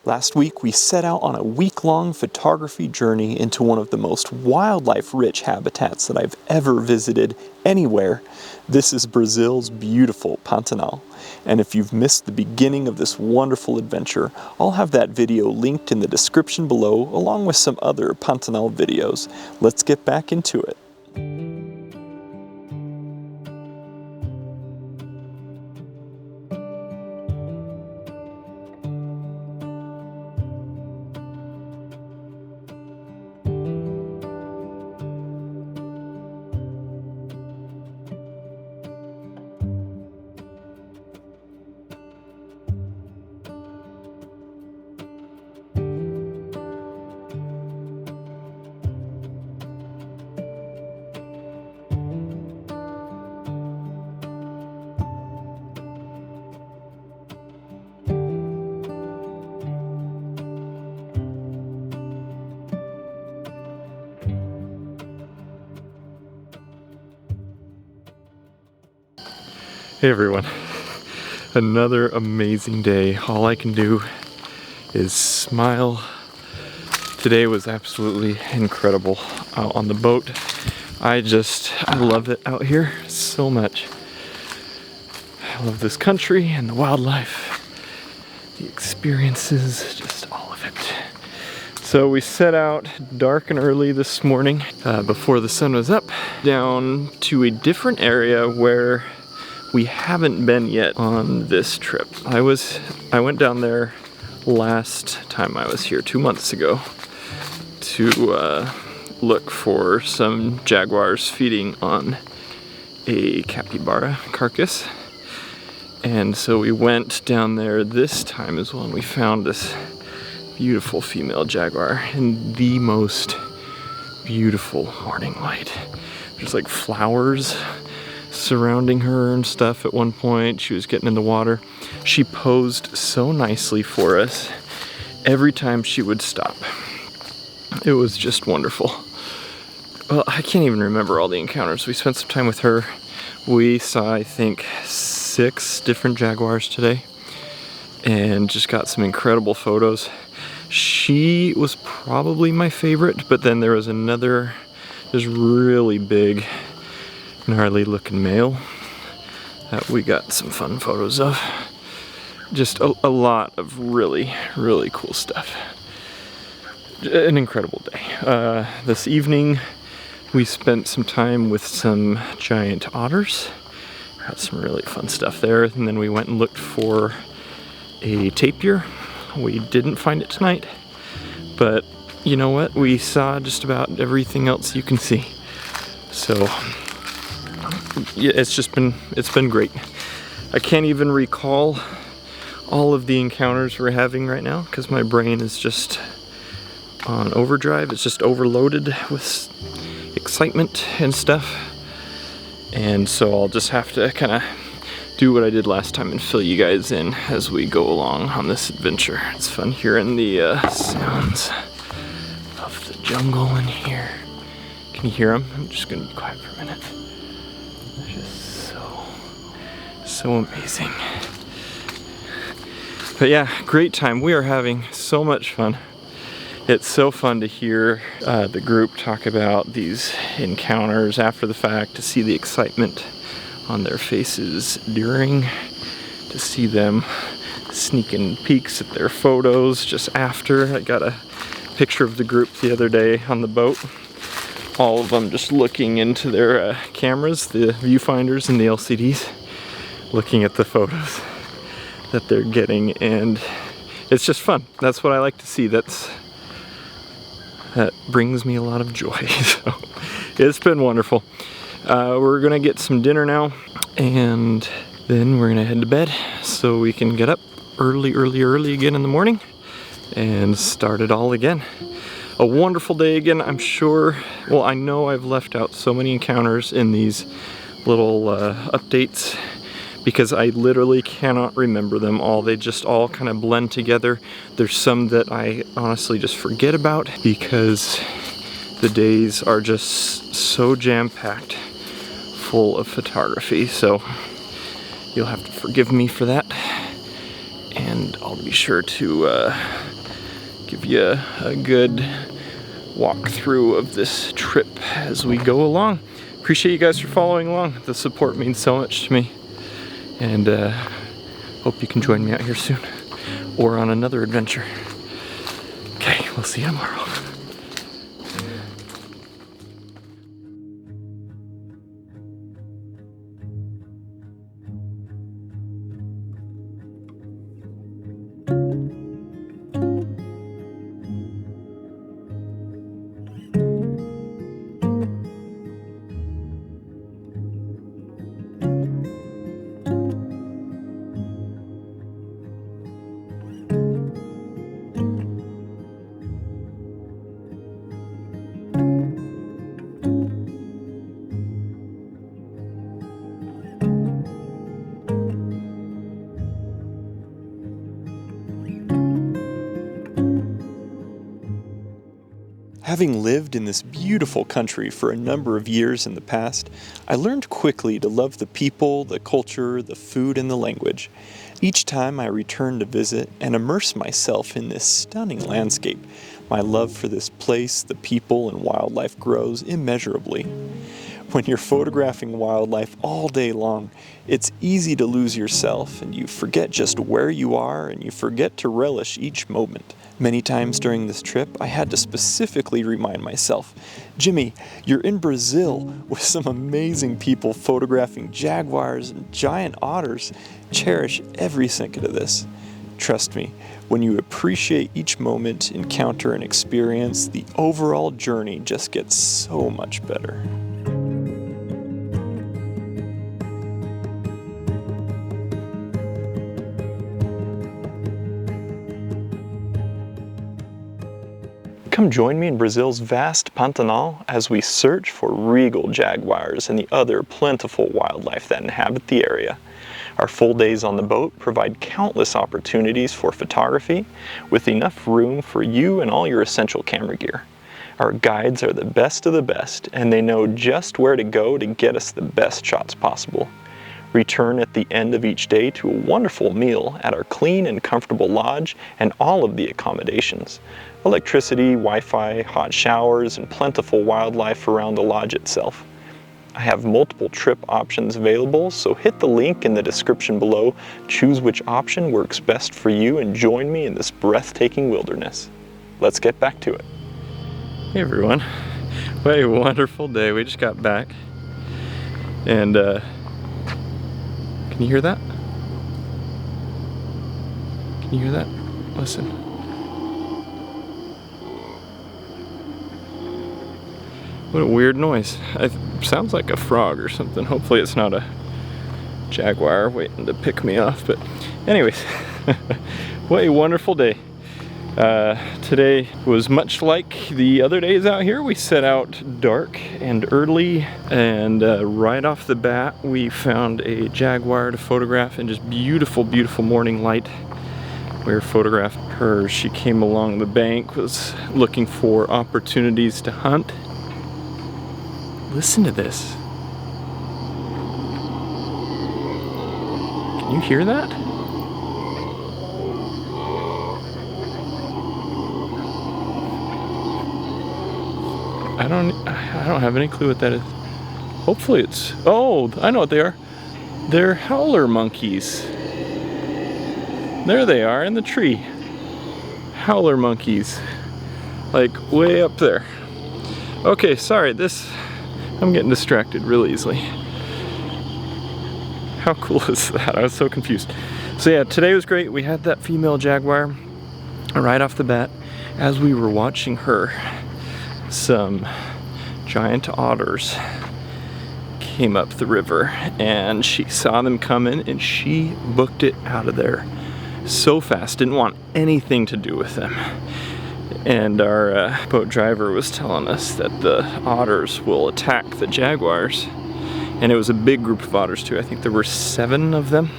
Last week, we set out on a week-long photography journey into one of the most wildlife-rich habitats that I've ever visited anywhere. This is Brazil's beautiful Pantanal. And if you've missed the beginning of this wonderful adventure, I'll have that video linked in the description below, along with some other Pantanal videos. Let's get back into it. Hey everyone, another amazing day. All I can do is smile. Today was absolutely incredible out on the boat. I love it out here so much. I love this country and the wildlife, the experiences, just all of it. So we set out dark and early this morning, before the sun was up, down to a different area where we haven't been yet on this trip. I went down there last time I was here, 2 months ago, to look for some jaguars feeding on a capybara carcass. And so we went down there this time as well, and we found this beautiful female jaguar in the most beautiful morning light. There's like flowers surrounding her and stuff. At one point she was getting in the water. She posed so nicely for us every time she would stop. It was just wonderful. Well, I can't even remember all the encounters. We spent some time with her. We saw, I think, 6 different jaguars today and just got some incredible photos. She was probably my favorite, but then there was another, this really big, gnarly looking male that we got some fun photos of. Just a lot of really, really cool stuff. An incredible day. This evening we spent some time with some giant otters. Had some really fun stuff there, and then we went and looked for a tapir. We didn't find it tonight, but you know what? We saw just about everything else you can see. So yeah, it's been great. I can't even recall all of the encounters we're having right now because my brain is just on overdrive. It's just overloaded with excitement and stuff. And so I'll just have to kind of do what I did last time and fill you guys in as we go along on this adventure. It's fun hearing the sounds of the jungle in here. Can you hear them? I'm just gonna be quiet for a minute. So amazing. But yeah, great time. We are having so much fun. It's so fun to hear the group talk about these encounters after the fact, to see the excitement on their faces during, to see them sneaking peeks at their photos just after. I got a picture of the group the other day on the boat. All of them just looking into their cameras, the viewfinders and the LCDs, looking at the photos that they're getting, and it's just fun. That's what I like to see. That brings me a lot of joy. So it's been wonderful. We're gonna get some dinner now, and then we're gonna head to bed so we can get up early again in the morning and start it all again. A wonderful day again. I'm sure, well, I know I've left out so many encounters in these little updates because I literally cannot remember them all. They just all kind of blend together. There's some that I honestly just forget about because the days are just so jam-packed full of photography. So you'll have to forgive me for that. And I'll be sure to give you a good walkthrough of this trip as we go along. Appreciate you guys for following along. The support means so much to me, and hope you can join me out here soon or on another adventure. Okay, we'll see you tomorrow. Having lived in this beautiful country for a number of years in the past, I learned quickly to love the people, the culture, the food, and the language. Each time I return to visit and immerse myself in this stunning landscape, my love for this place, the people, and wildlife grows immeasurably. When you're photographing wildlife all day long, it's easy to lose yourself, and you forget just where you are, and you forget to relish each moment. Many times during this trip, I had to specifically remind myself, Jimmy, you're in Brazil with some amazing people photographing jaguars and giant otters. Cherish every second of this. Trust me, when you appreciate each moment, encounter, and experience, the overall journey just gets so much better. Come join me in Brazil's vast Pantanal as we search for regal jaguars and the other plentiful wildlife that inhabit the area. Our full days on the boat provide countless opportunities for photography, with enough room for you and all your essential camera gear. Our guides are the best of the best, and they know just where to go to get us the best shots possible. Return at the end of each day to a wonderful meal at our clean and comfortable lodge and all of the accommodations. Electricity, Wi-Fi, hot showers, and plentiful wildlife around the lodge itself. I have multiple trip options available, so hit the link in the description below, choose which option works best for you, and join me in this breathtaking wilderness. Let's get back to it. Hey everyone, what a wonderful day. We just got back, and can you hear that? Can you hear that? Listen. What a weird noise. It sounds like a frog or something. Hopefully it's not a jaguar waiting to pick me off. But anyways, what a wonderful day. Today was much like the other days out here. We set out dark and early, and right off the bat we found a jaguar to photograph in just beautiful, beautiful morning light. We photographed her. She came along the bank, was looking for opportunities to hunt. Listen to this. Can you hear that? I don't have any clue what that is. Hopefully it's, oh, I know what they are. They're howler monkeys. There they are in the tree. Howler monkeys. Like way up there. Okay, sorry, I'm getting distracted real easily. How cool is that? I was so confused. So yeah, today was great. We had that female jaguar right off the bat. As we were watching her, some giant otters came up the river, and she saw them coming and she booked it out of there so fast. Didn't want anything to do with them. And our boat driver was telling us that the otters will attack the jaguars, and it was a big group of otters too. I think there were 7 of them,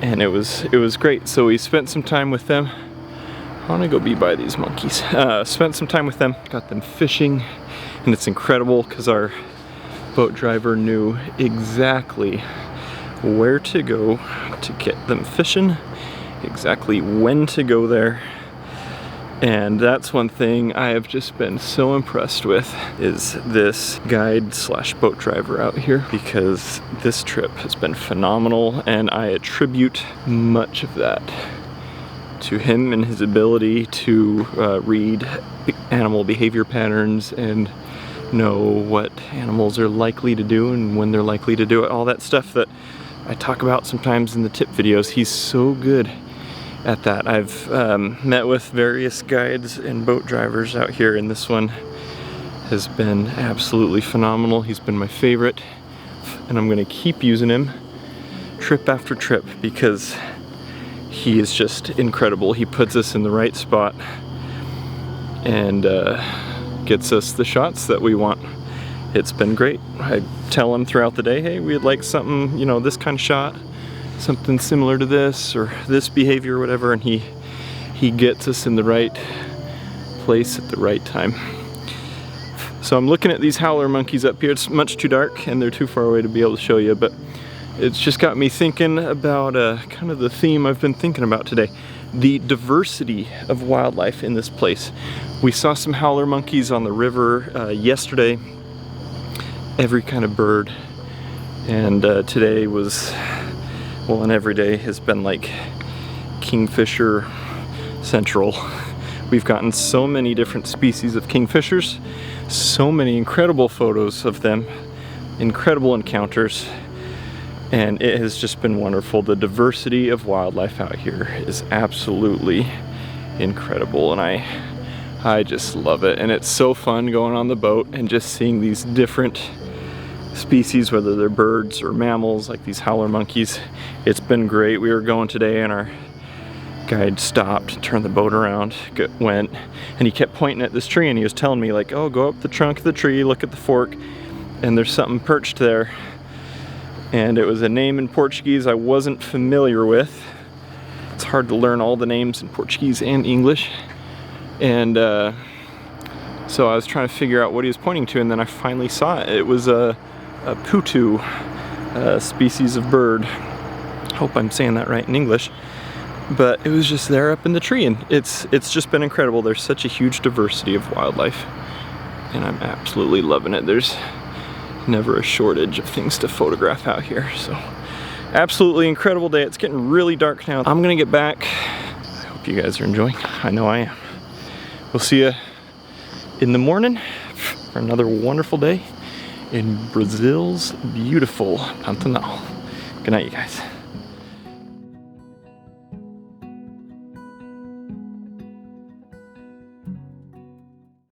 and it was great. So we spent some time with them. I want to go be by these monkeys. Spent some time with them, got them fishing, and it's incredible because our boat driver knew exactly where to go to get them fishing, exactly when to go there. And that's one thing I have just been so impressed with, is this guide slash boat driver out here, because this trip has been phenomenal, and I attribute much of that to him and his ability to read animal behavior patterns and know what animals are likely to do and when they're likely to do it. All that stuff that I talk about sometimes in the tip videos. He's so good at that. I've met with various guides and boat drivers out here, and this one has been absolutely phenomenal. He's been my favorite, and I'm gonna keep using him trip after trip because he is just incredible. He puts us in the right spot and gets us the shots that we want. It's been great. I tell him throughout the day, hey, we'd like something, you know, this kind of shot, something similar to this or this behavior or whatever, and he gets us in the right place at the right time. So I'm looking at these howler monkeys up here. It's much too dark and they're too far away to be able to show you, but it's just got me thinking about kind of the theme I've been thinking about today. The diversity of wildlife in this place. We saw some howler monkeys on the river yesterday, every kind of bird, and today was, well, and every day has been like kingfisher central. We've gotten so many different species of kingfishers, so many incredible photos of them, incredible encounters, and it has just been wonderful. The diversity of wildlife out here is absolutely incredible, and I just love it. And it's so fun going on the boat and just seeing these different species, whether they're birds or mammals, like these howler monkeys. It's been great. We were going today and our guide stopped, turned the boat around, went, and he kept pointing at this tree and he was telling me like, oh, go up the trunk of the tree, look at the fork, and there's something perched there. And it was a name in Portuguese I wasn't familiar with. It's hard to learn all the names in Portuguese and English. And so I was trying to figure out what he was pointing to, and then I finally saw it. It was a putu species of bird. Hope I'm saying that right in English. But it was just there up in the tree, and it's just been incredible. There's such a huge diversity of wildlife, and I'm absolutely loving it. There's never a shortage of things to photograph out here. So absolutely incredible day. It's getting really dark now. I'm gonna get back. I hope you guys are enjoying. I know I am. We'll see you in the morning for another wonderful day in Brazil's beautiful Pantanal. Good night, you guys.